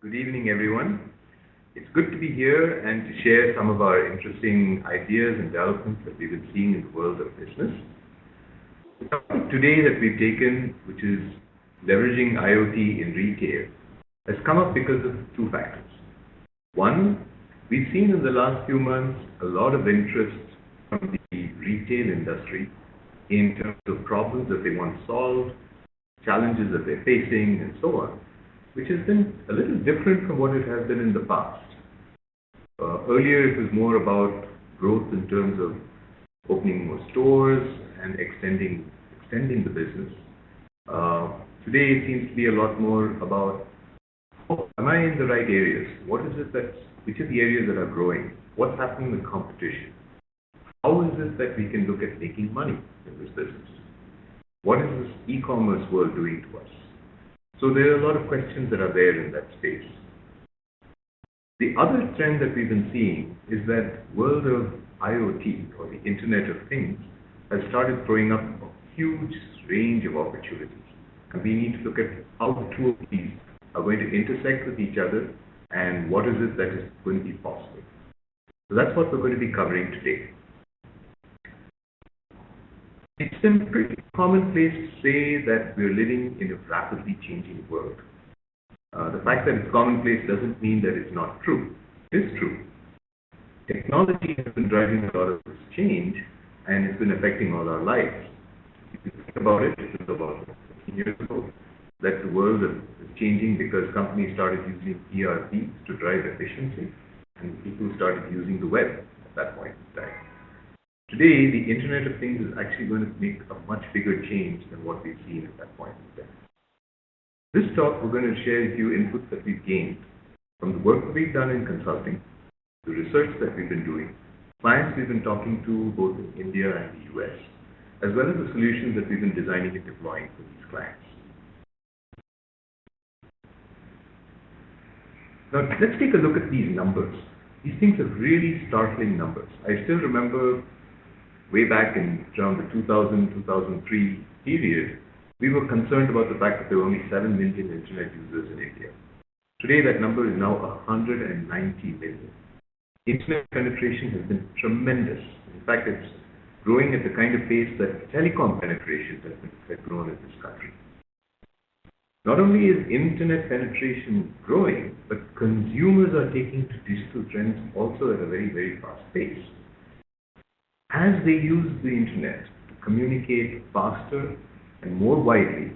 Good evening, everyone. It's good to be here and to share some of our interesting ideas and developments that we've been seeing in the world of business. The topic today that we've taken, which is leveraging IoT in retail, has come up because of two factors. One, we've seen in the last few months a lot of interest from the retail industry in terms of problems that they want solved, challenges that they're facing, and so on, which has been a little different from what it has been in the past. Earlier, it was more about growth in terms of opening more stores and extending the business. Today, it seems to be a lot more about, am I in the right areas? Which are the areas that are growing? What's happening with competition? How is it that we can look at making money in this business? What is this e-commerce world doing to us? So there are a lot of questions that are there in that space. The other trend that we've been seeing is that world of IoT, or the Internet of Things, has started throwing up a huge range of opportunities. And we need to look at how the two of these are going to intersect with each other and what is it that is going to be possible. So that's what we're going to be covering today. It's been pretty commonplace to say that we're living in a rapidly changing world. The fact that it's commonplace doesn't mean that it's not true. It is true. Technology has been driving a lot of this change, and it's been affecting all our lives. If you think about it, it was about 15 years ago that the world is changing because companies started using ERPs to drive efficiency, and people started using the web at that point in time. Today, the Internet of Things is actually going to make a much bigger change than what we've seen at that point in time. This talk, we're going to share with you inputs that we've gained from the work that we've done in consulting, the research that we've been doing, clients we've been talking to both in India and the US, as well as the solutions that we've been designing and deploying for these clients. Now, let's take a look at these numbers. These things are really startling numbers. I still remember way back in around the 2000-2003 period, we were concerned about the fact that there were only 7 million internet users in India. Today, that number is now 190 million. Internet penetration has been tremendous. In fact, it's growing at the kind of pace that telecom penetration has grown in this country. Not only is internet penetration growing, but consumers are taking to digital trends also at a very, very fast pace. As they use the internet to communicate faster and more widely,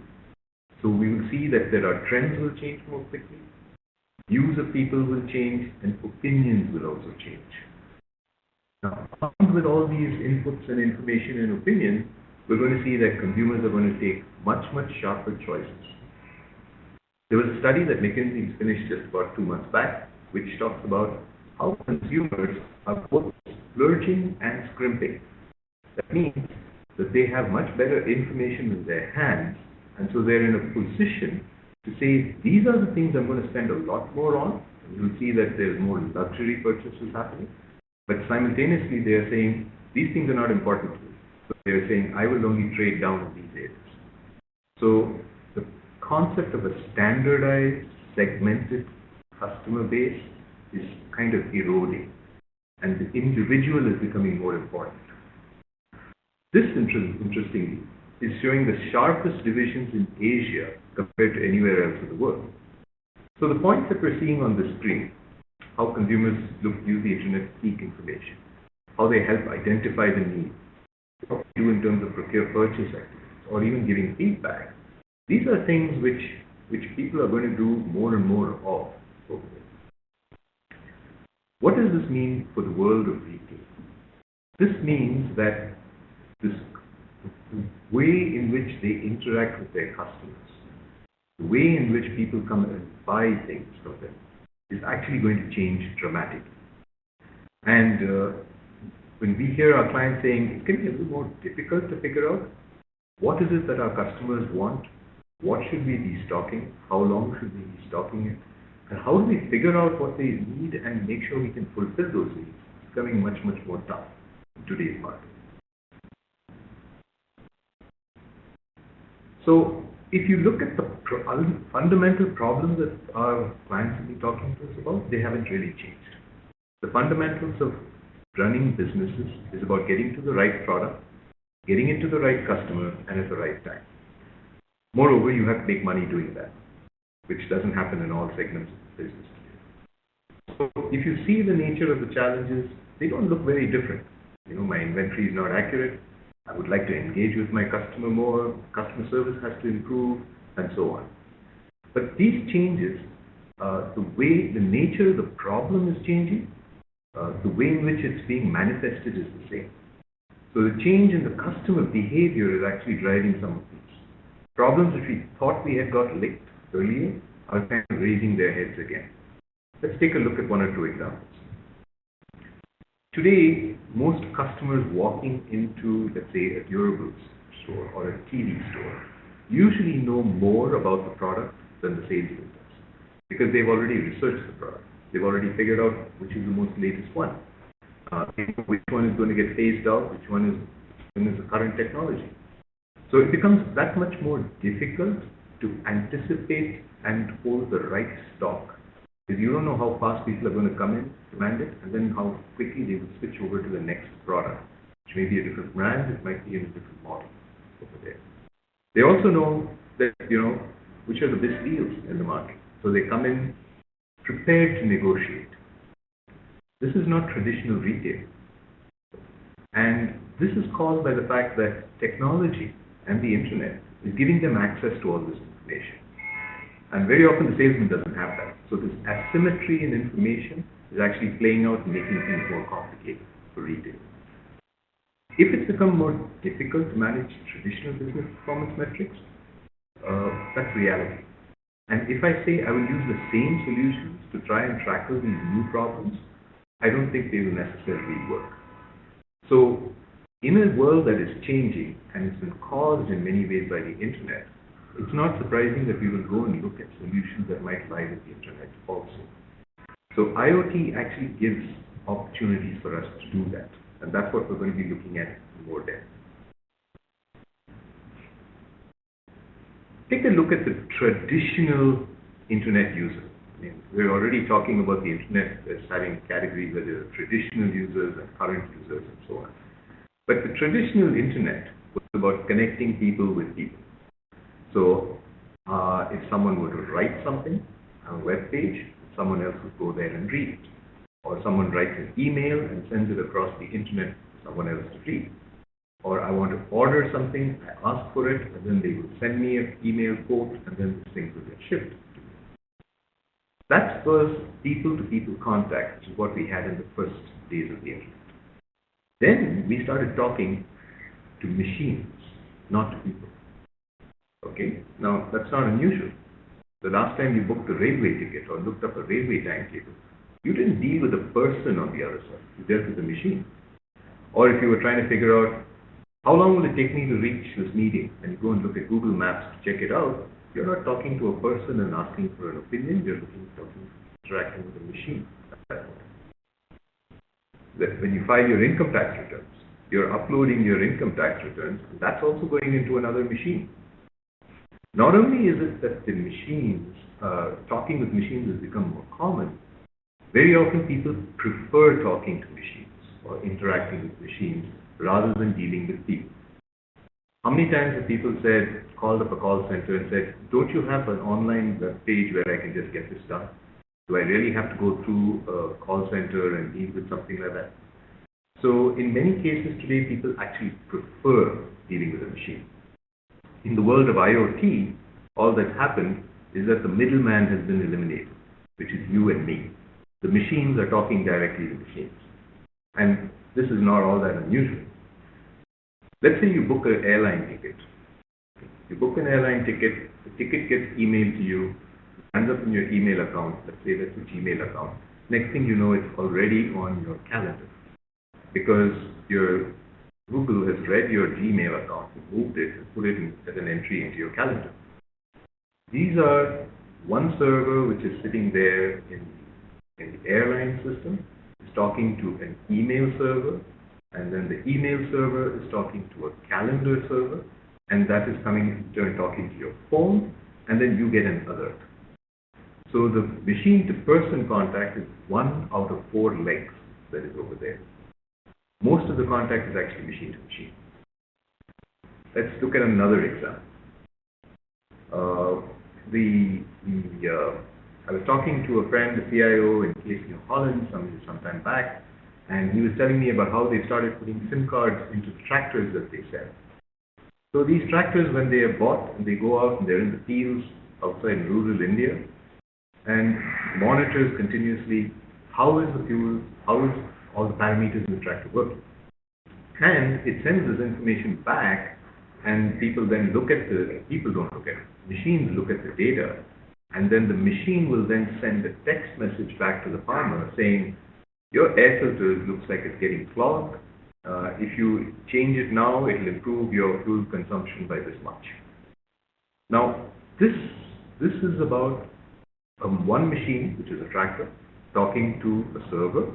so we will see that there are trends will change more quickly, views of people will change, and opinions will also change. Now, armed with all these inputs and information and opinion, we're going to see that consumers are going to take much, much sharper choices. There was a study that McKinsey finished just about 2 months back, which talks about how consumers are both splurging and scrimping. That means that they have much better information in their hands, and so they're in a position to say, these are the things I'm going to spend a lot more on. And you'll see that there's more luxury purchases happening. But simultaneously, they're saying, these things are not important to me. So they're saying, I will only trade down in these areas. So the concept of a standardized, segmented customer base is kind of eroding, and the individual is becoming more important. This, interestingly, is showing the sharpest divisions in Asia compared to anywhere else in the world. So the points that we're seeing on the screen, how consumers use the internet to seek information, how they help identify the need, what they do in terms of procure purchase activities, or even giving feedback, these are things which people are going to do more and more of. What does this mean for the world of retail? This means that this way in which they interact with their customers, the way in which people come and buy things from them, is actually going to change dramatically. And when we hear our clients saying it's getting a little more difficult to figure out what is it that our customers want, what should we be stocking, how long should we be stocking it, and how do we figure out what they need and make sure we can fulfill those needs? It's becoming much, much more tough in today's market. So if you look at the fundamental problems that our clients have been talking to us about, they haven't really changed. The fundamentals of running businesses is about getting to the right product, getting it to the right customer, and at the right time. Moreover, you have to make money doing that, which doesn't happen in all segments of the business today. So if you see the nature of the challenges, they don't look very different. My inventory is not accurate. I would like to engage with my customer more. Customer service has to improve, and so on. But these changes, the nature of the problem is changing. The way in which it's being manifested is the same. So the change in the customer behavior is actually driving some of these problems which we thought we had got licked earlier are kind of raising their heads again. Let's take a look at one or two examples. Today, most customers walking into, let's say, a durables store or a TV store usually know more about the product than the salesman does, because they've already researched the product. They've already figured out which is the most latest one, which one is going to get phased out, which one is the current technology. So it becomes that much more difficult to anticipate and hold the right stock, because you don't know how fast people are going to come in, demand it, and then how quickly they will switch over to the next product, which may be a different brand, it might be in a different model over there. They also know that, which are the best deals in the market. So they come in prepared to negotiate. This is not traditional retail. And this is caused by the fact that technology and the internet is giving them access to all this information. And very often the salesman doesn't have that. So this asymmetry in information is actually playing out and making things more complicated for retail. If it's become more difficult to manage traditional business performance metrics, that's reality. And if I say I will use the same solutions to try and tackle these new problems, I don't think they will necessarily work. So in a world that is changing and it's been caused in many ways by the internet, it's not surprising that we will go and look at solutions that might lie with the internet also. So IoT actually gives opportunities for us to do that. And that's what we're going to be looking at in more depth. Take a look at the traditional internet user. We're already talking about the internet as having categories where there are traditional users and current users and so on. But the traditional internet was about connecting people with people. So if someone were to write something on a web page, someone else would go there and read it. Or someone writes an email and sends it across the internet for someone else to read. Or I want to order something, I ask for it, and then they will send me an email quote, and then this thing will get shipped. That was people-to-people contact, which is what we had in the first days of the internet. Then we started talking to machines, not to people. Okay? Now, that's not unusual. The last time you booked a railway ticket or looked up a railway timetable, you didn't deal with a person on the other side. You dealt with a machine. Or if you were trying to figure out, how long will it take me to reach this meeting? And you go and look at Google Maps to check it out, you're not talking to a person and asking for an opinion, you're interacting with a machine at that point. That when you file your income tax returns, you're uploading your income tax returns, and that's also going into another machine. Not only is it that the machines, talking with machines has become more common, very often people prefer talking to machines or interacting with machines rather than dealing with people. How many times have people called up a call center and said, don't you have an online web page where I can just get this done? Do I really have to go through a call center and deal with something like that? So in many cases today, people actually prefer dealing with a machine. In the world of IoT, all that happened is that the middleman has been eliminated, which is you and me. The machines are talking directly to machines. And this is not all that unusual. Let's say you book an airline ticket. You book an airline ticket, the ticket gets emailed to you, ends up in your email account, let's say that's a Gmail account. Next thing you know, it's already on your calendar, because your Google has read your Gmail account, moved it, and put it as an entry into your calendar. These are one server which is sitting there in the airline system, is talking to an email server, and then the email server is talking to a calendar server, and that is coming in turn talking to your phone, and then you get an alert. So the machine-to-person contact is 1 out of 4 legs that is over there. Most of the contact is actually machine-to-machine. Let's look at another example. I was talking to a friend, the CIO in New Holland, some time back, and he was telling me about how they started putting SIM cards into the tractors that they sell. So these tractors, when they are bought, and they go out and they're in the fields outside rural India, and monitors continuously how is the fuel, how is all the parameters in the tractor working. And it sends this information back, and people then look at people don't look at it, machines look at the data, and then the machine will then send a text message back to the farmer saying, your air filter looks like it's getting clogged. If you change it now, it will improve your fuel consumption by this much. Now, this is about one machine, which is a tractor, talking to a server.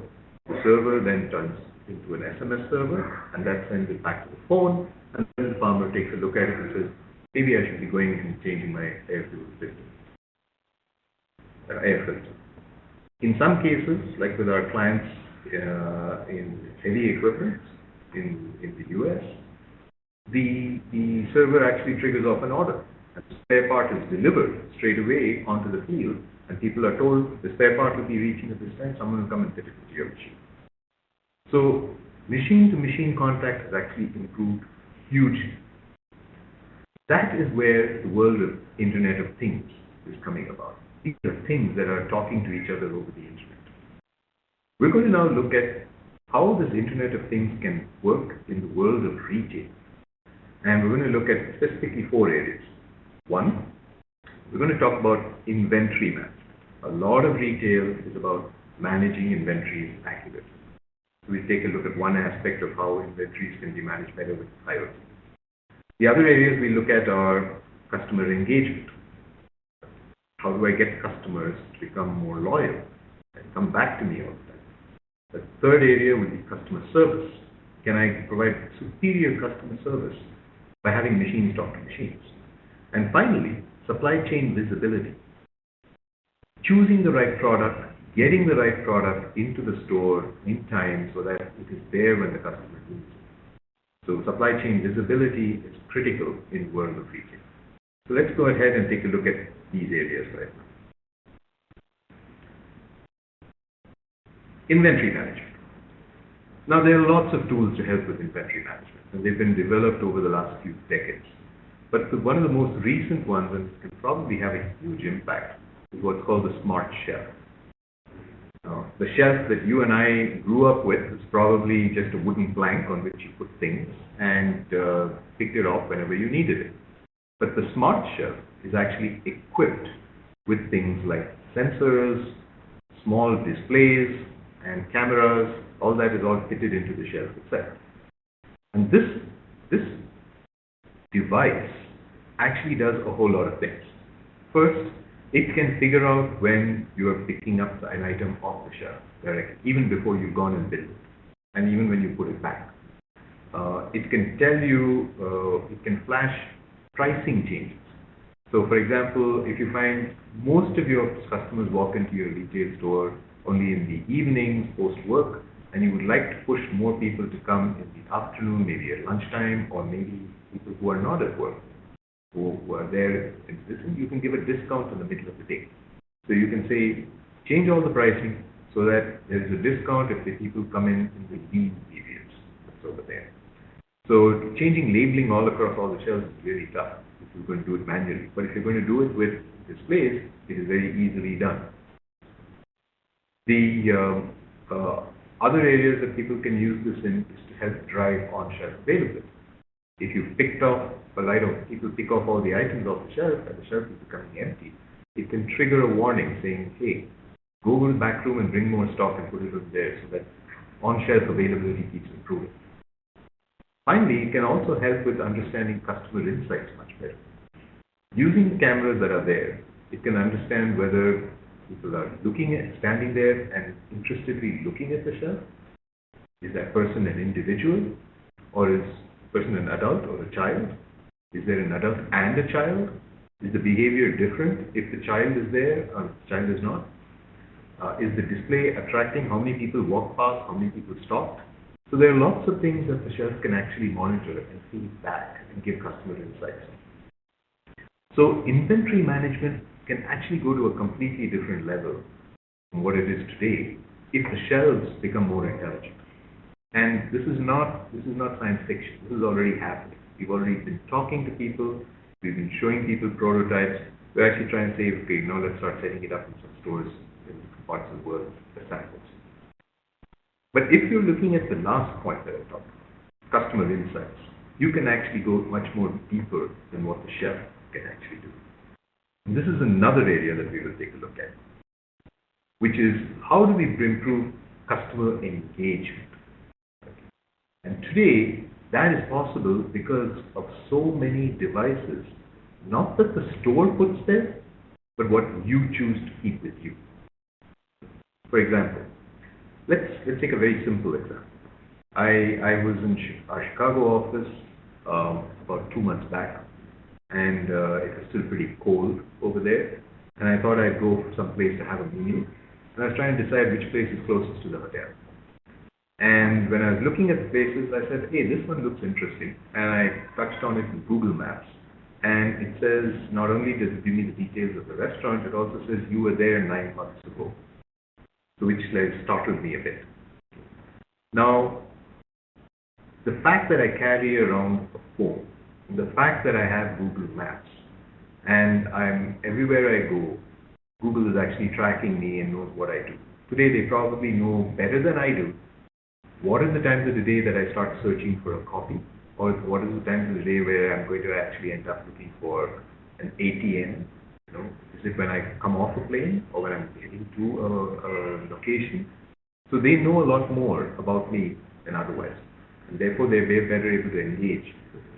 The server then turns into an SMS server, and that sends it back to the phone, and then the farmer takes a look at it and says, maybe I should be going and changing my air filter. In some cases, like with our clients in heavy equipment in the US, the server actually triggers off an order. And the spare part is delivered straight away onto the field, and people are told the spare part will be reaching at this time, someone will come and fit it into your machine. So machine-to-machine contact has actually improved hugely. That is where the world of Internet of Things is coming about. These are things that are talking to each other over the Internet. We're going to now look at how this Internet of Things can work in the world of retail. And we're going to look at specifically 4 areas. 1, we're going to talk about inventory management. A lot of retail is about managing inventories accurately. So we take a look at one aspect of how inventories can be managed better with IoT. The other areas we look at are customer engagement. How do I get customers to become more loyal and come back to me all the time? The third area would be customer service. Can I provide superior customer service by having machines talk to machines? And finally, supply chain visibility. Choosing the right product, getting the right product into the store in time so that it is there when the customer needs it. So supply chain visibility is critical in the world of retail. So let's go ahead and take a look at these areas right now. Inventory management. Now, there are lots of tools to help with inventory management, and they've been developed over the last few decades. But one of the most recent ones, and can probably have a huge impact, is what's called the smart shelf. The shelf that you and I grew up with is probably just a wooden plank on which you put things and picked it off whenever you needed it. But the smart shelf is actually equipped with things like sensors, small displays, and cameras. All that is all fitted into the shelf itself. And this device actually does a whole lot of things. First, it can figure out when you are picking up an item off the shelf directly, even before you've gone and billed it, and even when you put it back. It can tell you, it can flash pricing changes. So for example, if you find most of your customers walk into your retail store only in the evenings, post-work, and you would like to push more people to come in the afternoon, maybe at lunchtime, or maybe people who are not at work, who are there in this, and you can give a discount in the middle of the day. So you can say, change all the pricing so that there is a discount if the people come in the lean periods. That's over there. So changing labeling all across all the shelves is really tough if you're going to do it manually. But if you're going to do it with displays, it is very easily done. The other areas that people can use this in is to help drive on-shelf availability. If you picked off people pick off all the items off the shelf and the shelf is becoming empty, it can trigger a warning saying, hey, go to the back room and bring more stock and put it over there so that on-shelf availability keeps improving. Finally, it can also help with understanding customer insights much better. Using the cameras that are there, it can understand whether people are standing there and interestedly looking at the shelf. Is that person an individual, or is the person an adult or a child? Is there an adult and a child? Is the behavior different if the child is there or the child is not? Is the display attracting? How many people walk past? How many people stopped? So there are lots of things that the shelf can actually monitor and feed back and give customer insights. So inventory management can actually go to a completely different level from what it is today if the shelves become more intelligent. And this is not science fiction. This is already happening. We've already been talking to people. We've been showing people prototypes. We're actually trying to say, okay, now let's start setting it up in some stores in different parts of the world as samples. But if you're looking at the last point that I talked about, customer insights, you can actually go much more deeper than what the shelf can actually do. And this is another area that we will take a look at, which is how do we improve customer engagement? And today, that is possible because of so many devices, not that the store puts there, but what you choose to keep with you. For example, let's take a very simple example. I was in our Chicago office about 2 months back, and it was still pretty cold over there, and I thought I'd go someplace to have a meal, and I was trying to decide which place is closest to the hotel. And when I was looking at the places, I said, hey, this one looks interesting. And I touched on it in Google Maps. And it says, not only does it give me the details of the restaurant, it also says you were there 9 months ago. So which startled me a bit. Now, the fact that I carry around a phone, the fact that I have Google Maps, and everywhere I go, Google is actually tracking me and knows what I do. Today, they probably know better than I do what are the times of the day that I start searching for a coffee, or what is the times of the day where I'm going to actually end up looking for an ATM? Is it when I come off a plane or when I'm heading to a location? So they know a lot more about me than otherwise, and therefore they're better able to engage with me.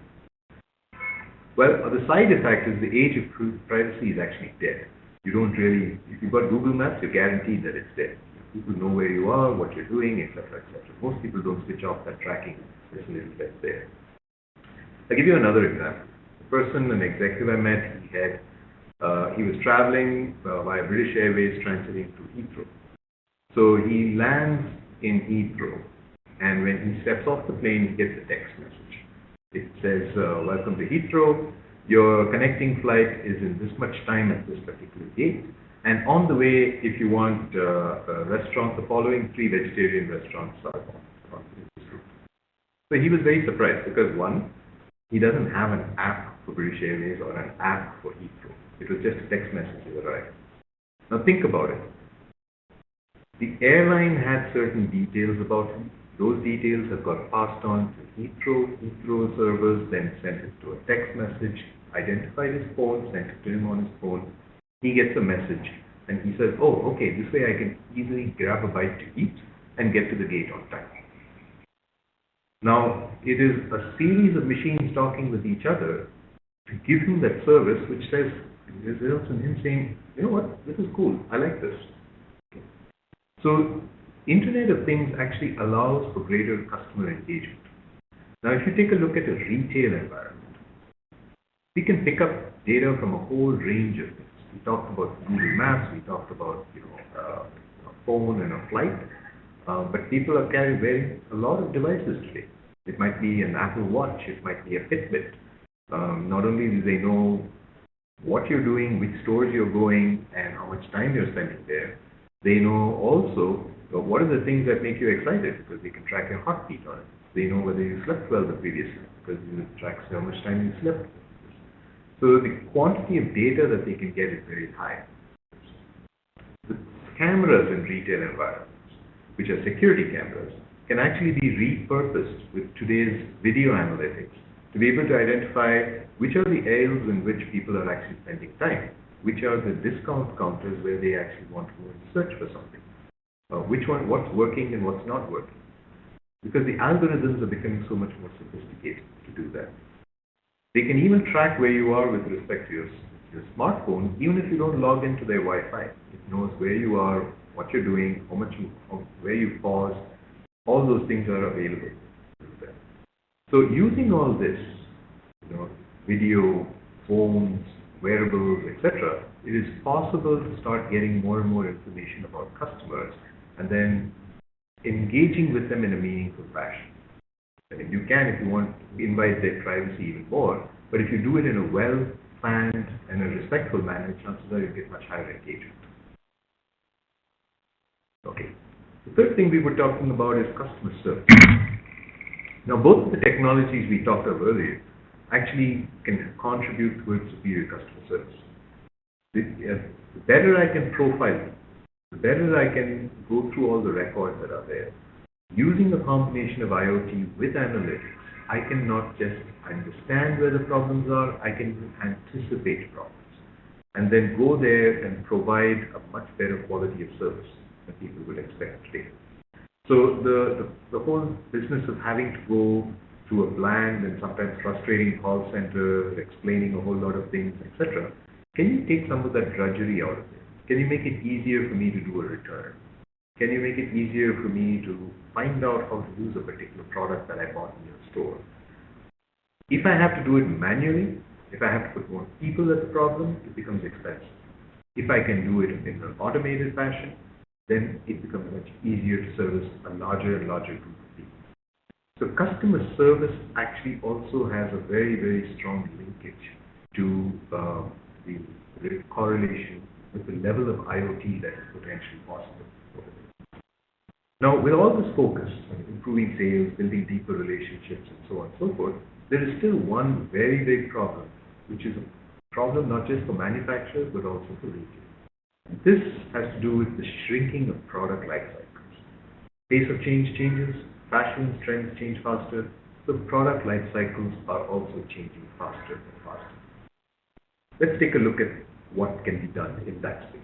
Well, the side effect is the age of privacy is actually dead. You don't really, if you've got Google Maps, you're guaranteed that it's dead. People know where you are, what you're doing, etc., etc. Most people don't switch off that tracking facility that's there. I'll give you another example. An executive I met, he was traveling via British Airways transiting to Heathrow. So he lands in Heathrow, and when he steps off the plane, he gets a text message. It says, welcome to Heathrow. Your connecting flight is in this much time at this particular date. And on the way, if you want a restaurant, the following 3 vegetarian restaurants are on this route. So he was very surprised because one, he doesn't have an app for British Airways or an app for Heathrow. It was just a text message that arrived. Now think about it. The airline had certain details about him. Those details have got passed on to Heathrow. Heathrow servers then sent it to a text message, identified his phone, sent it to him on his phone. He gets a message and he says, oh, okay, this way I can easily grab a bite to eat and get to the gate on time. Now, it is a series of machines talking with each other to give him that service which says, results in him saying, you know what, this is cool, I like this. So, Internet of Things actually allows for greater customer engagement. Now, if you take a look at a retail environment, we can pick up data from a whole range of things. We talked about Google Maps, we talked about a phone and a flight, but people are wearing a lot of devices today. It might be an Apple Watch, it might be a Fitbit. Not only do they know what you're doing, which stores you're going, and how much time you're spending there, they know also what are the things that make you excited, because they can track your heartbeat on it. They know whether you slept well the previous night, because it tracks how much time you slept. So the quantity of data that they can get is very high. The cameras in retail environments, which are security cameras, can actually be repurposed with today's video analytics to be able to identify which are the aisles in which people are actually spending time, which are the discount counters where they actually want to go and search for something, what's working and what's not working. Because the algorithms are becoming so much more sophisticated to do that. They can even track where you are with respect to your smartphone, even if you don't log into their Wi-Fi. It knows where you are, what you're doing, where you pause. All those things are available. So using all this, video, phones, wearables, etc., it is possible to start getting more and more information about customers and then engaging with them in a meaningful fashion. I mean, you can, if you want, invite their privacy even more, but if you do it in a well-planned and a respectful manner, chances are you get much higher engagement. Okay. The third thing we were talking about is customer service. Now, both of the technologies we talked of earlier actually can contribute towards superior customer service. The better I can profile them, the better I can go through all the records that are there. Using a combination of IoT with analytics, I can not just understand where the problems are, I can anticipate problems and then go there and provide a much better quality of service that people would expect today. So the whole business of having to go to a bland and sometimes frustrating call center, explaining a whole lot of things, etc., can you take some of that drudgery out of it? Can you make it easier for me to do a return? Can you make it easier for me to find out how to use a particular product that I bought in your store? If I have to do it manually, if I have to put more people at the problem, it becomes expensive. If I can do it in an automated fashion, then it becomes much easier to service a larger and larger group of people. So customer service actually also has a very, very strong linkage to the correlation with the level of IoT that is potentially possible. Now, with all this focus on improving sales, building deeper relationships, and so on and so forth, there is still one very big problem, which is a problem not just for manufacturers, but also for retail. This has to do with the shrinking of product life cycles. Pace of change changes, fashion trends change faster, so product life cycles are also changing faster and faster. Let's take a look at what can be done in that space.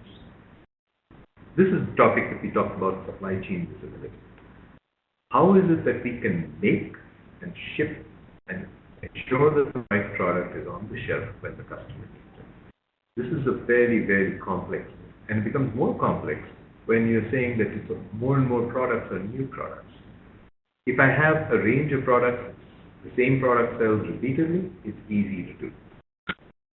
This is the topic that we talked about, supply chain visibility. How is it that we can make and ship and ensure that the right product is on the shelf when the customer needs it? This is a very, very complex, and it becomes more complex when you're saying that it's more and more products are new products. If I have a range of products, the same product sells repeatedly, it's easy to do.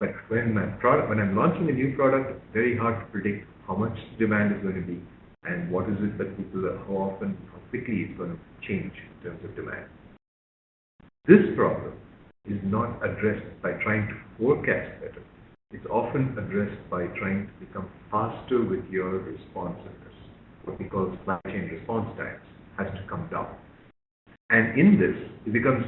But when I'm launching a new product, it's very hard to predict how much demand is going to be and what is it that people are, how often, how quickly it's going to change in terms of demand. This problem is not addressed by trying to forecast better. It's often addressed by trying to become faster with your responsiveness. What we call supply chain response times has to come down. And in this, it becomes,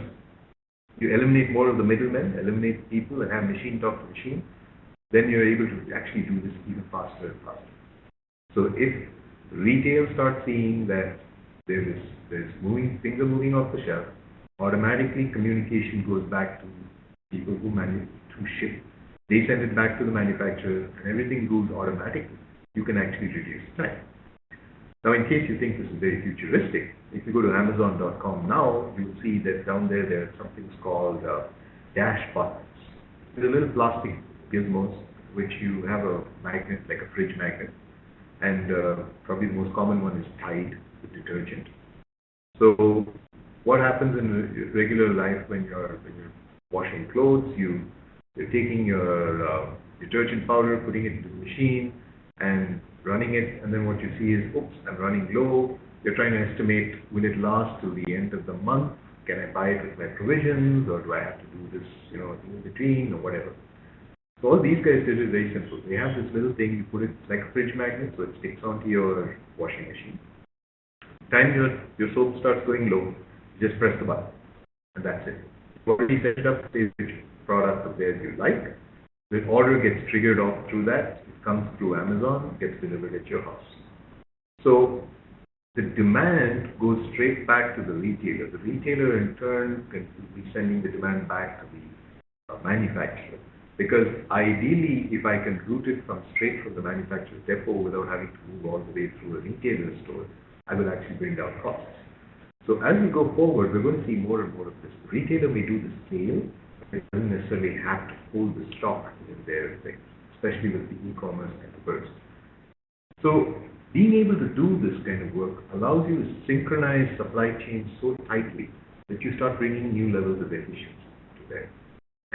you eliminate more of the middlemen, eliminate people and have machine talk to machine, then you're able to actually do this even faster and faster. So if retail starts seeing that there's things are moving off the shelf, automatically communication goes back to people who ship. They send it back to the manufacturer and everything goes automatically. You can actually reduce time. Now, in case you think this is very futuristic, if you go to Amazon.com now, you'll see that down there are some things called dash buttons. They're little plastic gizmos which you have a magnet, like a fridge magnet, and probably the most common one is Tide, the detergent. So what happens in regular life when you're washing clothes, you're taking your detergent powder, putting it into the machine, and running it, and then what you see is, oops, I'm running low. You're trying to estimate, will it last till the end of the month? Can I buy it with my provisions, or do I have to do this, in between, or whatever? So all these guys did it very simple. They have this little thing, you put it like a fridge magnet, so it sticks onto your washing machine. Time your soap starts going low, you just press the button, and that's it. You already set it up, say which product of theirs you like. The order gets triggered off through that. It comes through Amazon, gets delivered at your house. So the demand goes straight back to the retailer. The retailer in turn can be sending the demand back to the manufacturer. Because ideally, if I can route it straight from the manufacturer's depot without having to move all the way through a retailer's store, I will actually bring down costs. So as we go forward, we're going to see more and more of this. The retailer may do the sale, but it doesn't necessarily have to hold the stock in their things, especially with the e-commerce and the burst. So being able to do this kind of work allows you to synchronize supply chains so tightly that you start bringing new levels of efficiency to bear.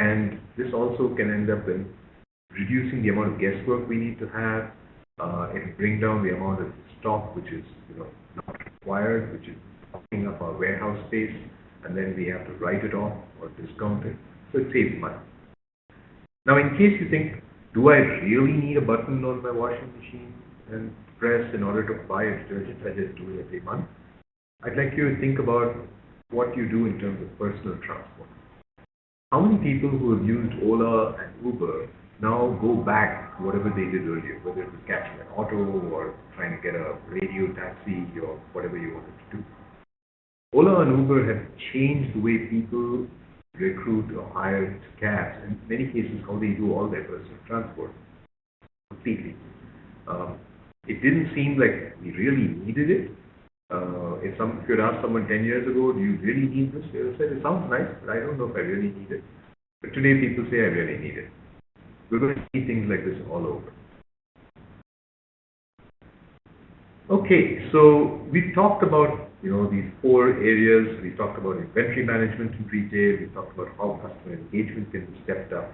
And this also can end up in reducing the amount of guesswork we need to have. It will bring down the amount of stock which is not required, which is taking up our warehouse space, and then we have to write it off or discount it. So it saves money. Now, in case you think, do I really need a button on my washing machine and press in order to buy a detergent? I just do it every month. I'd like you to think about what you do in terms of personal transport. How many people who have used Ola and Uber now go back to whatever they did earlier, whether it was catching an auto or trying to get a radio taxi or whatever you wanted to do? Ola and Uber have changed the way people recruit or hire cabs, in many cases how they do all their personal transport completely. It didn't seem like we really needed it. If you had asked someone 10 years ago, do you really need this? They would say, it sounds nice, but I don't know if I really need it. But today people say, I really need it. We're going to see things like this all over. Okay, so we've talked about these 4 areas. We talked about inventory management in retail. We talked about how customer engagement can be stepped up.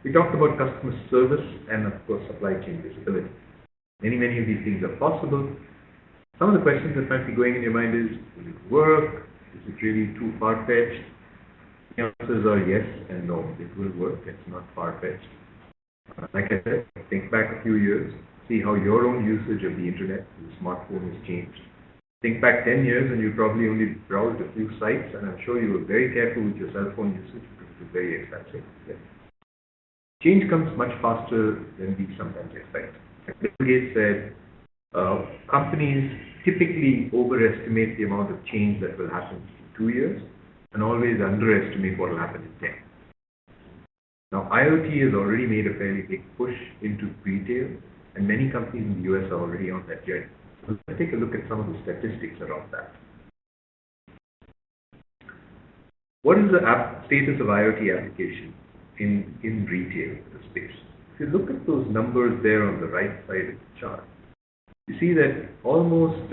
We talked about customer service and, of course, supply chain visibility. Many of these things are possible. Some of the questions that might be going in your mind is, will it work? Is it really too far-fetched? The answers are yes and no. It will work. It's not far-fetched. Like I said, think back a few years, see how your own usage of the internet, the smartphone has changed. Think back 10 years and you probably only browsed a few sites, and I'm sure you were very careful with your cell phone usage because it was very expensive. Yes. Change comes much faster than we sometimes expect. Bill Gates said, companies typically overestimate the amount of change that will happen in 2 years and always underestimate what will happen in 10. Now, IoT has already made a fairly big push into retail, and many companies in the US are already on that journey. So let's take a look at some of the statistics around that. What is the status of IoT application in retail space? If you look at those numbers there on the right side of the chart, you see that almost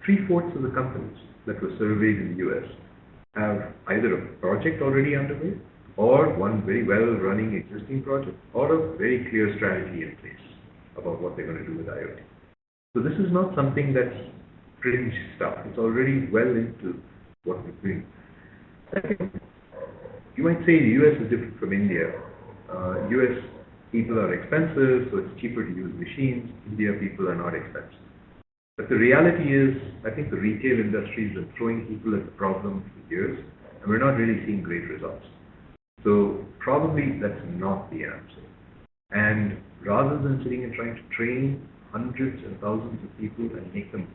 3/4 of the companies that were surveyed in the US have either a project already underway, or one very well-running existing project, or a very clear strategy in place about what they're going to do with IoT. So this is not something that's fringe stuff. It's already well into what we're doing. Second, you might say the US is different from India. US people are expensive, so it's cheaper to use machines. India people are not expensive. But the reality is, I think the retail industry has been throwing people at the problem for years, and we're not really seeing great results. So probably that's not the answer. And rather than sitting and trying to train hundreds and thousands of people and make them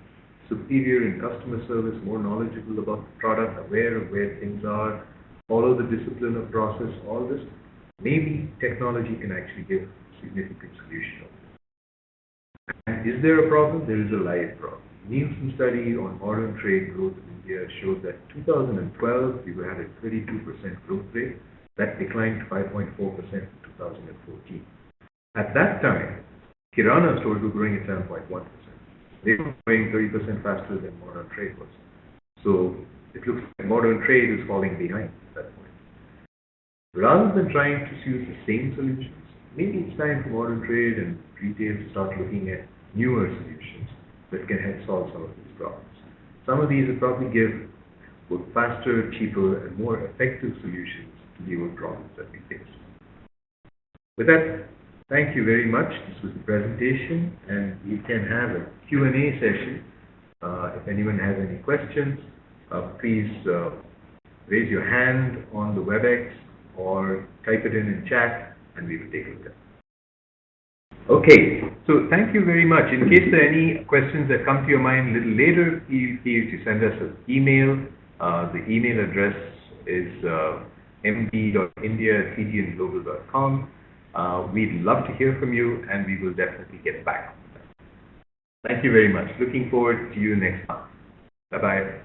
superior in customer service, more knowledgeable about the product, aware of where things are, follow the discipline of process, all this, maybe technology can actually give a significant solution. And is there a problem? There is a live problem. Nielsen study on modern trade growth in India showed that 2012 we had a 32% growth rate. That declined to 5.4% in 2014. At that time, Kirana stores were growing at 7.1%. They were growing 30% faster than modern trade was. So it looks like modern trade is falling behind at that point. Rather than trying to use the same solutions, maybe it's time for modern trade and retail to start looking at newer solutions that can help solve some of these problems. Some of these will probably give both faster, cheaper, and more effective solutions to the old problems that we face. With that, thank you very much. This was the presentation, and we can have a Q&A session. If anyone has any questions, please raise your hand on the WebEx or type it in chat, and we will take a look at it. Okay, so thank you very much. In case there are any questions that come to your mind a little later, feel free to send us an email. The email address is md.india@cdnglobal.com. We'd love to hear from you, and we will definitely get back. Thank you very much. Looking forward to you next month. Bye-bye.